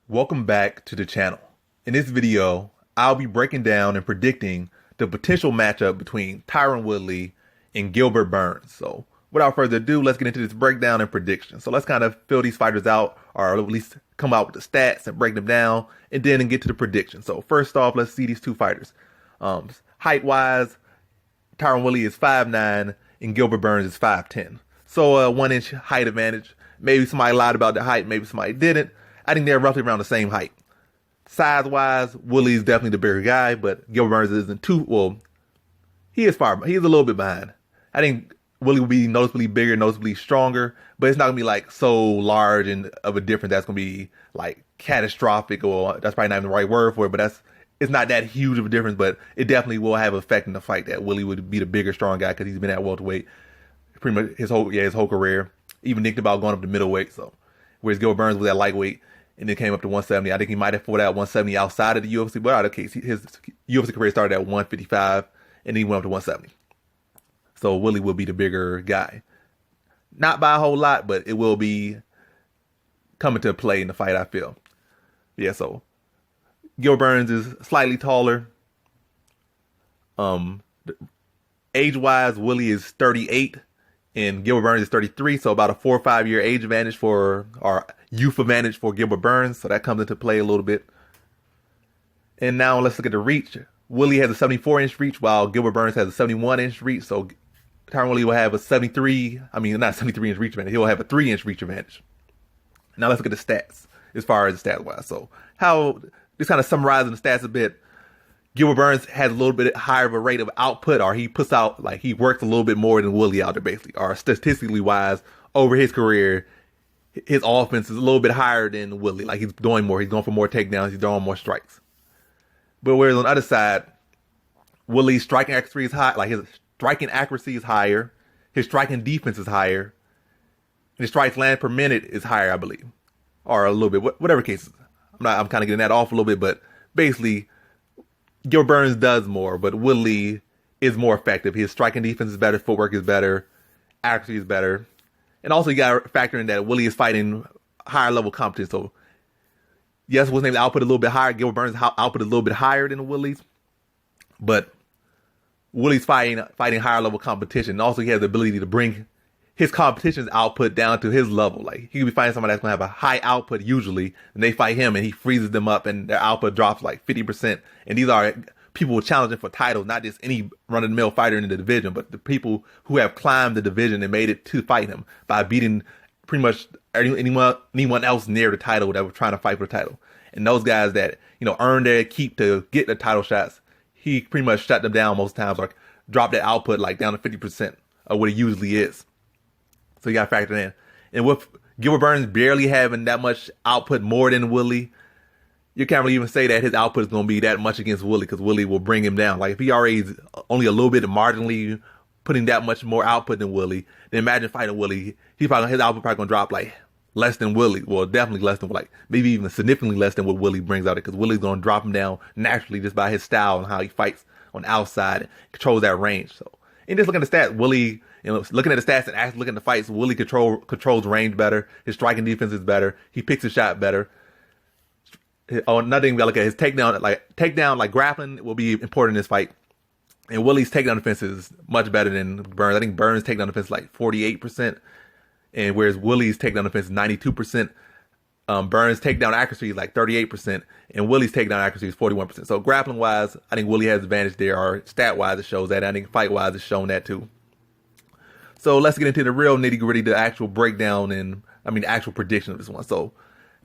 Welcome back to the channel. In this video, I'll be breaking down and predicting the potential matchup between Tyron Woodley and Gilbert Burns. So without further ado, let's get into this breakdown and prediction. So let's kind of fill these fighters out, or at least come out with the stats and break them down, and then get to the prediction. So first off, let's see these two fighters. Height-wise, Tyron Woodley is 5'9", and Gilbert Burns is 5'10". So a 1-inch height advantage. Maybe somebody lied about the height, maybe somebody didn't. I think they're roughly around the same height. Size-wise, Woodley is definitely the bigger guy, but Gilbert Burns isn't too, well, he's a little bit behind. I think Woodley will be noticeably bigger, noticeably stronger, but it's not going to be like so large and of a difference that's going to be like catastrophic, or that's probably not even the right word for it, but it's not that huge of a difference, but it definitely will have an effect in the fight that Woodley would be the bigger, strong guy because he's been at welterweight pretty much his whole career. Even thinking about going up to middleweight, so whereas Gilbert Burns was at lightweight and then came up to 170. I think he might have fought at 170 outside of the UFC, but out of the case, his UFC career started at 155 and then he went up to 170. So Woodley will be the bigger guy. Not by a whole lot, but it will be coming to play in the fight, I feel. Yeah, so Gilbert Burns is slightly taller. Age-wise, Woodley is 38 and Gilbert Burns is 33, so about a 4 or 5 year age advantage or youth advantage for Gilbert Burns, so that comes into play a little bit. And now let's look at the reach. Woodley has a 74-inch reach, while Gilbert Burns has a 71-inch reach, so Tyron Woodley will have a not 73-inch reach advantage, he'll have a 3-inch reach advantage. Now let's look at the stats, as far as the stats-wise. So just kind of summarizing the stats a bit, Gilbert Burns has a little bit higher of a rate of output, or he puts out, like, he works a little bit more than Woodley out there, basically. Or statistically wise, over his career, his offense is a little bit higher than Woodley. Like, he's doing more. He's going for more takedowns. He's throwing more strikes. But whereas on the other side, Woodley's striking accuracy is high. Like, his striking accuracy is higher. His striking defense is higher. And his strikes land per minute is higher, I believe. Or a little bit. Whatever case. I'm kind of getting that off a little bit, but basically, Gilbert Burns does more, but Woodley is more effective. His striking defense is better, footwork is better, accuracy is better. And also you got to factor in that Woodley is fighting higher level competition. So yes, what's named output a little bit higher. Gilbert Burns' output is a little bit higher than Woodley's, but Woodley's fighting higher level competition. And also he has the ability to bring his competition's output down to his level. Like, he could be fighting somebody that's going to have a high output usually, and they fight him and he freezes them up and their output drops like 50%. And these are people challenging for titles, not just any run-of-the-mill fighter in the division, but the people who have climbed the division and made it to fight him by beating pretty much anyone else near the title that was trying to fight for the title. And those guys that, earned their keep to get the title shots, he pretty much shut them down most times, or dropped that output like down to 50% of what it usually is. So you got to factor in. And with Gilbert Burns barely having that much output more than Woodley, you can't really even say that his output is going to be that much against Woodley, because Woodley will bring him down. Like, if he already is only a little bit marginally putting that much more output than Woodley, then imagine fighting Woodley. His output probably going to drop like less than Woodley. Well, definitely less than, like, maybe even significantly less than what Woodley brings out, because Woodley's going to drop him down naturally just by his style and how he fights on the outside and controls that range. So, and just looking at the stats, Woodley, looking at the stats and actually looking at the fights, Woodley controls range better. His striking defense is better. He picks his shot better. Another thing we gotta look at, his takedown, like grappling will be important in this fight. And Woodley's takedown defense is much better than Burns. I think Burns' takedown defense is like 48%, and whereas Woodley's takedown defense is 92%. Burns' takedown accuracy is like 38%, and Woodley's takedown accuracy is 41%. So grappling wise, I think Woodley has the advantage there, or stat wise it shows that. I think fight wise it's shown that too. So let's get into the real nitty gritty, the actual breakdown and the actual prediction of this one. So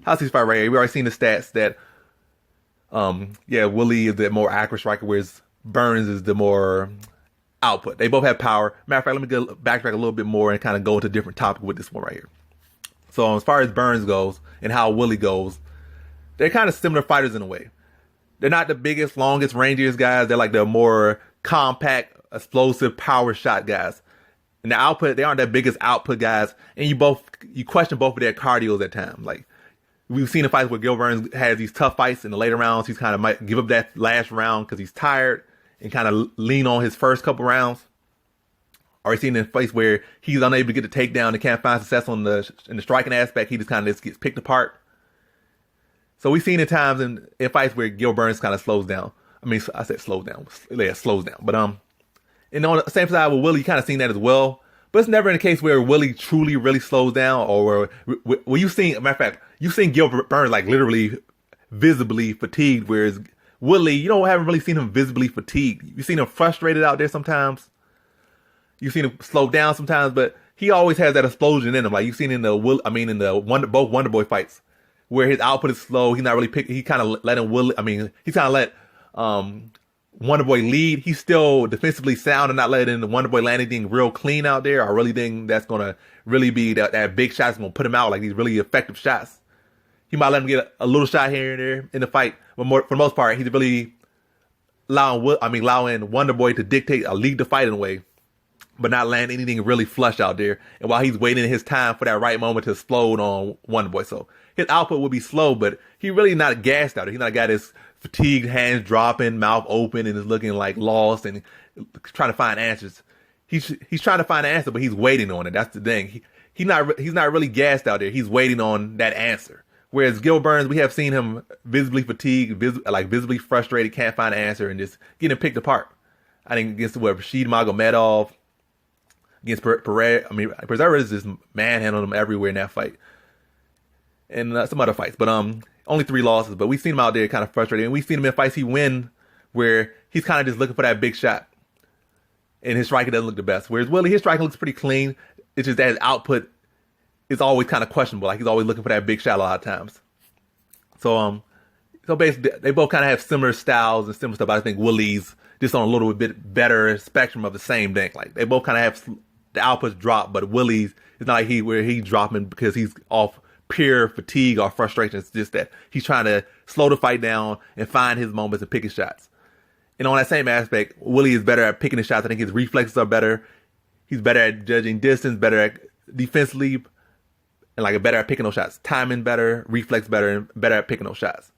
how's this fight right here? We already seen the stats that, Woodley is the more accurate striker, whereas Burns is the more output. They both have power. Matter of fact, let me backtrack a little bit more and kind of go into a different topic with this one right here. So as far as Burns goes and how Woodley goes, they're kind of similar fighters in a way. They're not the biggest, longest, rangiest guys. They're like the more compact, explosive, power shot guys. And the output, they aren't the biggest output guys. And you question both of their cardios at times. Like, we've seen the fights where Gilbert Burns has these tough fights in the later rounds. He's kind of might give up that last round because he's tired and kind of lean on his first couple rounds. Or we've seen in fights where he's unable to get the takedown and can't find success in the striking aspect. He just kind of gets picked apart. So we've seen in times in fights where Gilbert Burns kind of slows down. I mean, I said slows down. Yeah, slows down. But and on the same side with Willie, you kind of seen that as well. But it's never in a case where Willie truly really slows down, or where you've seen, matter of fact, you've seen Gilbert Burns like literally visibly fatigued, whereas Willie, haven't really seen him visibly fatigued. You've seen him frustrated out there sometimes. You've seen him slow down sometimes, but he always has that explosion in him. Like you've seen in both Wonder Boy fights, where his output is slow. He's not really he kind of letting Willie. I mean, he's kind of let Wonder Boy lead. He's still defensively sound and not letting the Wonder Boy land anything real clean out there. I really think that's gonna really be that big shot's gonna put him out, like these really effective shots. He might let him get a little shot here and there in the fight, but for the most part, he's really allowing Wonder Boy to lead the fight in a way, but not land anything really flush out there. And while he's waiting his time for that right moment to explode on Wonder Boy. So his output will be slow, but he really not gassed out there. He's not got his fatigued hands dropping, mouth open, and is looking like lost and trying to find answers. He's trying to find an answer, but he's waiting on it. That's the thing. He's not really gassed out there. He's waiting on that answer. Whereas Gilbert Burns, we have seen him visibly fatigued, visibly frustrated, can't find an answer, and just getting picked apart. I think against Rashid Magomedov, against Perez. I mean, Perez just manhandled him everywhere in that fight, and some other fights. But only 3 losses. But we've seen him out there kind of frustrated, and we've seen him in fights he win where he's kind of just looking for that big shot, and his striking doesn't look the best. Whereas Willie, his striking looks pretty clean. It's just that his output is always kind of questionable. Like he's always looking for that big shot a lot of times. So basically they both kind of have similar styles and similar stuff. But I think Willie's just on a little bit better spectrum of the same thing. Like they both kind of have the outputs drop, but Willie's it's not like he's dropping because he's off pure fatigue or frustration. It's just that he's trying to slow the fight down and find his moments and pick his shots. And on that same aspect, Willie is better at picking his shots. I think his reflexes are better. He's better at judging distance, better at defensively, and better at picking those shots. Timing better, reflex better, and better at picking those shots.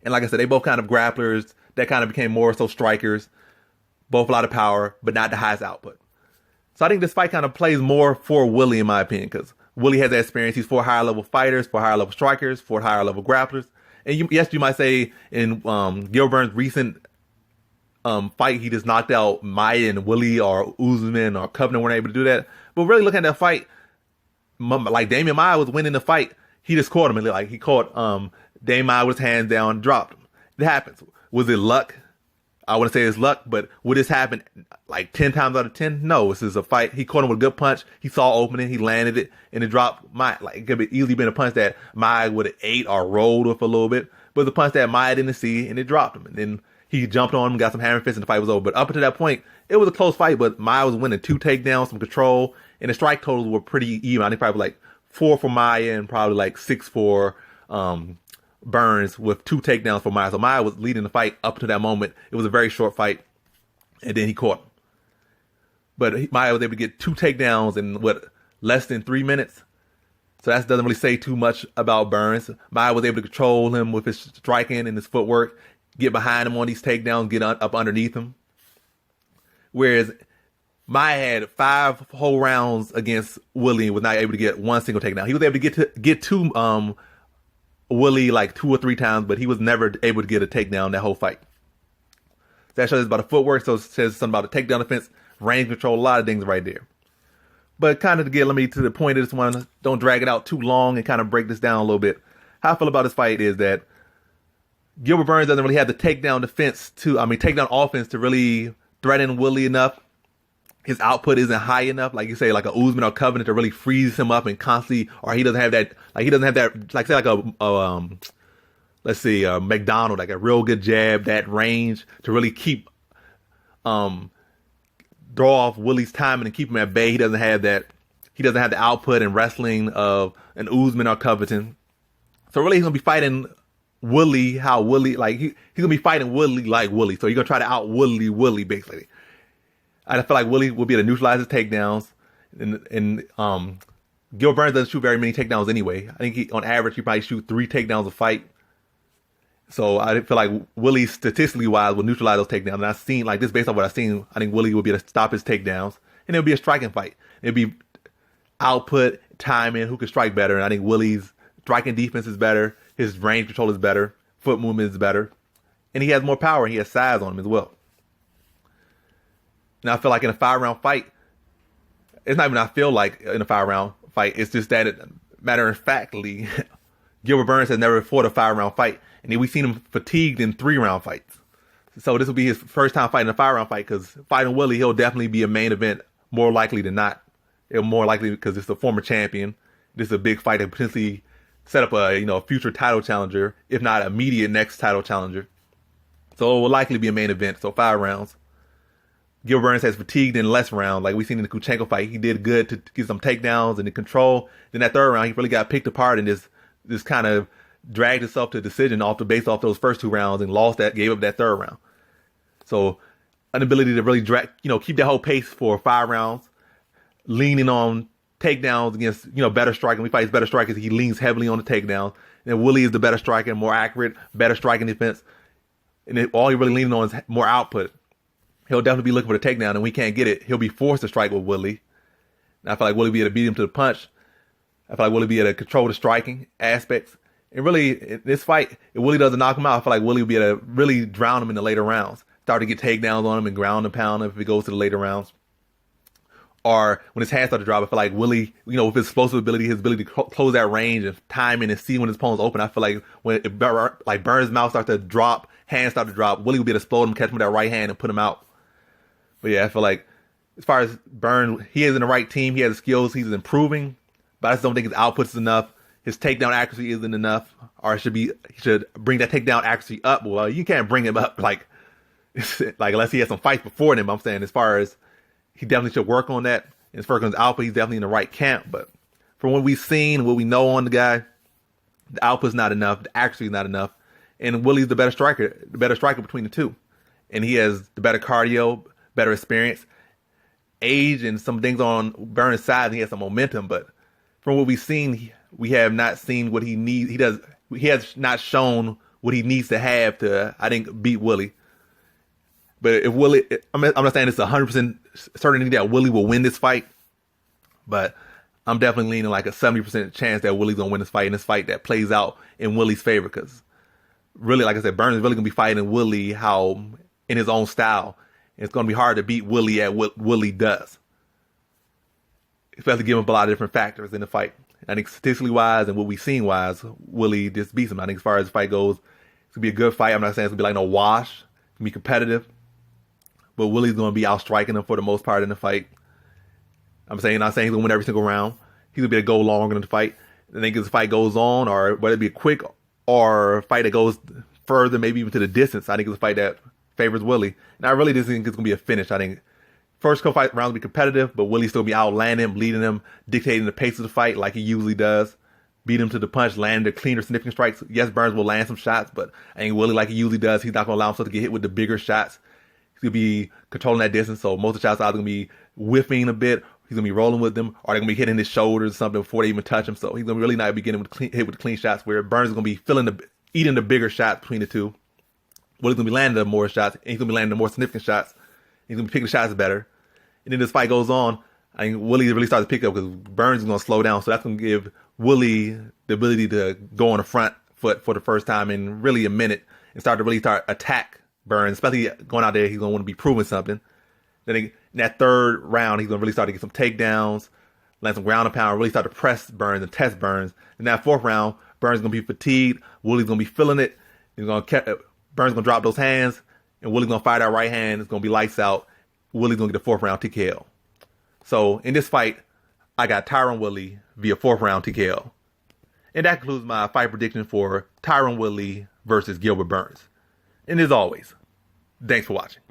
And like I said, they both kind of grapplers that kind of became more so strikers. Both a lot of power, but not the highest output. So I think this fight kind of plays more for Willie, in my opinion, because Willie has that experience. He's 4 higher level fighters, 4 higher level strikers, 4 higher level grapplers. And you might say in Gilbert Burns' recent fight, he just knocked out Maia and Willie or Usman or Covenant weren't able to do that. But really looking at that fight, like Damian Maia was winning the fight, he just caught him. And he caught Damian Maia with his hands down, dropped him. It happens. Was it luck? I wouldn't say it's luck, but would this happen like 10 times out of 10? No, this is a fight. He caught him with a good punch. He saw opening, he landed it, and it dropped Maia. Like it could have easily been a punch that Maia would have ate or rolled with a little bit, but the punch that Maia didn't see, and it dropped him. And then he jumped on him, got some hammer fists, and the fight was over. But up until that point, it was a close fight, but Maia was winning 2 takedowns, some control, and the strike totals were pretty even. I think probably like 4 for Maia and probably like 6 for Burns with 2 takedowns for Maia. So Maia was leading the fight up to that moment. It was a very short fight, and then he caught him. But Maia was able to get 2 takedowns in less than 3 minutes. So that doesn't really say too much about Burns. Maia was able to control him with his striking and his footwork, get behind him on these takedowns, get up underneath him. Whereas Maia had 5 whole rounds against Willie and was not able to get 1 single takedown. He was able to get to Willie like 2 or 3 times, but he was never able to get a takedown that whole fight. So that shows about the footwork. So it says something about the takedown defense, range control, a lot of things right there. But kind of to get to the point of this one, don't drag it out too long and kind of break this down a little bit. How I feel about this fight is that Gilbert Burns doesn't really have the takedown takedown offense to really threaten Willie enough. His output isn't high enough, like you say, like a Usman or Covenant to really freeze him up and constantly, or he doesn't have that, let's say McDonald, like a real good jab, that range to really keep, draw off Willie's timing and keep him at bay. He doesn't have that. He doesn't have the output and wrestling of an Usman or Covington. So really he's going to be fighting Willie, he's going to be fighting Willie like Willie. So you're going to try to out Willie basically. I feel like Willie will be able to neutralize his takedowns. And Gilbert Burns doesn't shoot very many takedowns anyway. I think on average, he probably shoot 3 takedowns a fight. So I feel like Willie, statistically wise, will neutralize those takedowns. And I've seen, like this based on what I've seen, I think Willie will be able to stop his takedowns. And it'll be a striking fight. It'll be output, timing, who can strike better. And I think Willie's striking defense is better. His range control is better. Foot movement is better. And he has more power. And he has size on him as well. Now, I feel like in a 5-round fight, it's not even I feel like in a 5-round fight. It's just that, matter of factly, Gilbert Burns has never fought a 5-round fight. And we've seen him fatigued in 3-round fights. So this will be his first time fighting a 5-round fight, because fighting Woodley, he'll definitely be a main event, more likely than not. It'll more likely because it's a former champion. This is a big fight that potentially set up a future title challenger, if not immediate next title challenger. So it will likely be a main event. So 5 rounds. Gilbert Burns has fatigued in less rounds, like we seen in the Kuchenko fight. He did good to get some takedowns and the control. Then that 3rd round, he really got picked apart and just kind of dragged himself to a decision based off those first 2 rounds and gave up that 3rd round. So inability to really keep that whole pace for 5 rounds, leaning on takedowns against, better strikers. When he fights better strikers, he leans heavily on the takedowns. And Woodley is the better striker, more accurate, better striking defense. And all he really leaning on is more output. He'll definitely be looking for the takedown, and we can't get it. He'll be forced to strike with Woodley. And I feel like Woodley will be able to beat him to the punch. I feel like Woodley will be able to control the striking aspects. And really, in this fight, if Woodley doesn't knock him out, I feel like Woodley will be able to really drown him in the later rounds. Start to get takedowns on him and ground and pound him if it goes to the later rounds. Or when his hands start to drop, I feel like Woodley, with his explosive ability, his ability to close that range and timing and see when his opponent's open, I feel like when Burns' mouth starts to drop, hands start to drop, Woodley will be able to explode him, catch him with that right hand and put him out. But yeah, I feel like as far as Burns, he is in the right team. He has the skills. He's improving. But I just don't think his output is enough. His takedown accuracy isn't enough. Or he should bring that takedown accuracy up. Well, you can't bring him up like unless he has some fights before him. I'm saying as far as he definitely should work on that. As far as his output, he's definitely in the right camp. But from what we've seen, what we know on the guy, the output's not enough. The accuracy is not enough. And Woodley's the better striker between the two. And he has the better cardio, better experience, age, and some things on Burns' side. He has some momentum, but from what we've seen, we have not seen what he needs. He has not shown what he needs to have to, I think, beat Woodley. But if Woodley, I'm not saying it's 100% certainty that Woodley will win this fight, but I'm definitely leaning like a 70% chance that Woodley's gonna win this fight, and this fight that plays out in Woodley's favor, because really, like I said, Burns is really gonna be fighting Woodley in his own style. It's going to be hard to beat Woodley at what Woodley does, especially given a lot of different factors in the fight. I think statistically wise and what we've seen wise, Woodley just beats him. I think as far as the fight goes, it's going to be a good fight. I'm not saying it's going to be like no wash. It's going to be competitive. But Woodley's going to be out striking him for the most part in the fight. Not saying he's going to win every single round. He's going to be able to go longer in the fight. I think as the fight goes on, or whether it be a quick or a fight that goes further, maybe even to the distance, I think it's a fight that favors Woodley. And I really just think it's going to be a finish. I think first couple fight rounds will be competitive, but Woodley still be outlanding him, leading him, dictating the pace of the fight like he usually does. Beat him to the punch, land the cleaner sniffing strikes. Yes, Burns will land some shots, but I think Woodley, like he usually does, he's not going to allow himself to get hit with the bigger shots. He's going to be controlling that distance, so most of the shots are either going to be whiffing a bit, he's going to be rolling with them, or they're going to be hitting his shoulders or something before they even touch him. So he's going to really not be getting hit with the clean shots, where Burns is going to be eating the bigger shots between the two. Woodley's going to be landing the more shots, and he's going to be landing the more significant shots. He's going to be picking the shots better. And then this fight goes on, I think Woodley really starts to pick up because Burns is going to slow down. So that's going to give Woodley the ability to go on the front foot for the first time in really a minute and start attack Burns, especially going out there. He's going to want to be proving something. Then in that 3rd round, he's going to really start to get some takedowns, land some ground and pound, really start to press Burns and test Burns. In that 4th round, Burns is going to be fatigued. Woodley's going to be feeling it. Burns going to drop those hands, and Woodley's going to fire that right hand. It's going to be lights out. Woodley's going to get the 4th round TKO. So in this fight, I got Tyron Woodley via 4th round TKO. And that concludes my fight prediction for Tyron Woodley versus Gilbert Burns. And as always, thanks for watching.